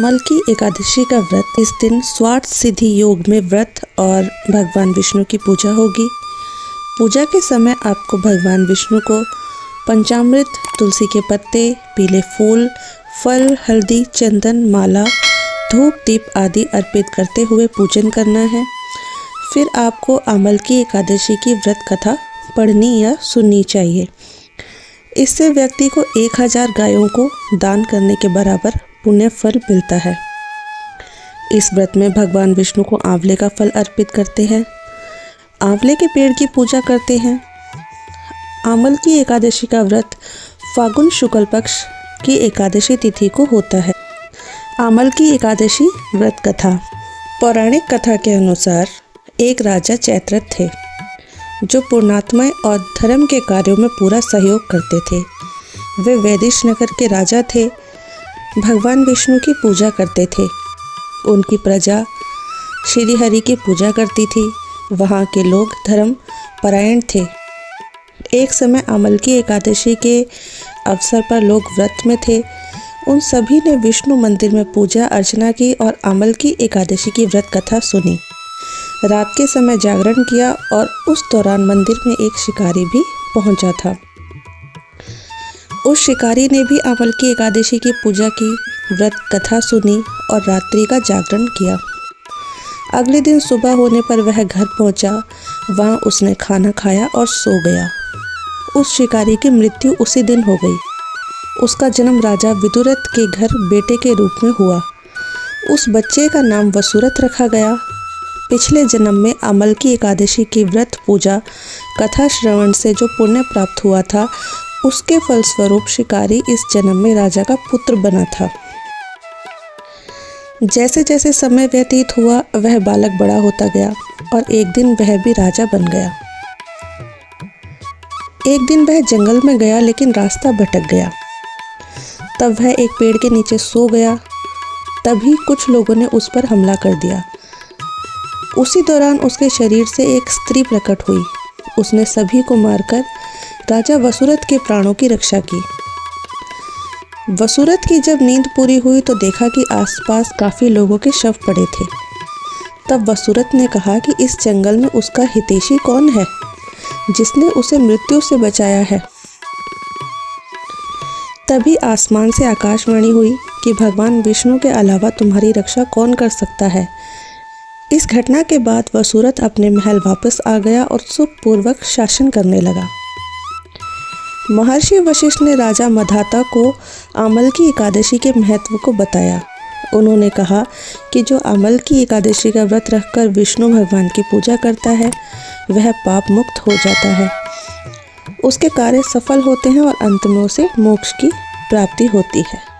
आमल की एकादशी का व्रत। इस दिन स्वार्थ सिद्धि योग में व्रत और भगवान विष्णु की पूजा होगी। पूजा के समय आपको भगवान विष्णु को पंचामृत, तुलसी के पत्ते, पीले फूल, फल, हल्दी, चंदन, माला, धूप, दीप आदि अर्पित करते हुए पूजन करना है। फिर आपको आमल की एकादशी की व्रत कथा पढ़नी या सुननी चाहिए। इससे व्यक्ति को 1000 गायों को दान करने के बराबर पुण्य फल मिलता है। इस व्रत में भगवान विष्णु को आंवले का फल अर्पित करते हैं, आंवले के पेड़ की पूजा करते हैं। आमल की एकादशी का व्रत फागुन शुक्ल पक्ष की एकादशी तिथि को होता है। आमल की एकादशी व्रत कथा। पौराणिक कथा के अनुसार एक राजा चैत्रथ थे जो पुण्यात्मा और धर्म के कार्यों में पूरा सहयोग करते थे। वे वैदिश नगर के राजा थे, भगवान विष्णु की पूजा करते थे। उनकी प्रजा श्री हरि की पूजा करती थी। वहाँ के लोग धर्म परायण थे। एक समय आमल की एकादशी के अवसर पर लोग व्रत में थे। उन सभी ने विष्णु मंदिर में पूजा अर्चना की और आमल की एकादशी की व्रत कथा सुनी। रात के समय जागरण किया और उस दौरान मंदिर में एक शिकारी भी पहुंचा था। उस शिकारी ने भी आमल की एकादशी की पूजा की, व्रत कथा सुनी और रात्रि का जागरण किया। अगले दिन सुबह होने पर वह घर पहुंचा। वहां उसने खाना खाया और सो गया। उस शिकारी की मृत्यु उसी दिन हो गई। उसका जन्म राजा विदुरथ के घर बेटे के रूप में हुआ। उस बच्चे का नाम वसुरथ रखा गया। पिछले जन्म में आमल की एकादशी की व्रत पूजा कथा श्रवण से जो पुण्य प्राप्त हुआ था, उसके फलस्वरूप शिकारी इस जन्म में राजा का पुत्र बना था। जैसे जैसे समय व्यतीत हुआ, वह बालक बड़ा होता गया और एक दिन वह भी राजा बन गया। एक दिन वह जंगल में गया लेकिन रास्ता भटक गया। तब वह एक पेड़ के नीचे सो गया। तभी कुछ लोगों ने उस पर हमला कर दिया। उसी दौरान उसके शरीर से एक स्त्री प्रकट हुई। उसने सभी को मारकर राजा वसुरथ के प्राणों की रक्षा की। वसुरथ की जब नींद पूरी हुई तो देखा कि आसपास काफी लोगों के शव पड़े थे। तब वसुरथ ने कहा कि इस जंगल में उसका हितैषी कौन है जिसने उसे मृत्यु से बचाया है। तभी आसमान से आकाशवाणी हुई कि भगवान विष्णु के अलावा तुम्हारी रक्षा कौन कर सकता है। इस घटना के बाद वसुरथ अपने महल वापस आ गया और सुखपूर्वक शासन करने लगा। महर्षि वशिष्ठ ने राजा मधाता को आमल की एकादशी के महत्व को बताया। उन्होंने कहा कि जो आमल की एकादशी का व्रत रखकर विष्णु भगवान की पूजा करता है, वह पाप मुक्त हो जाता है, उसके कार्य सफल होते हैं और अंत में उसे मोक्ष की प्राप्ति होती है।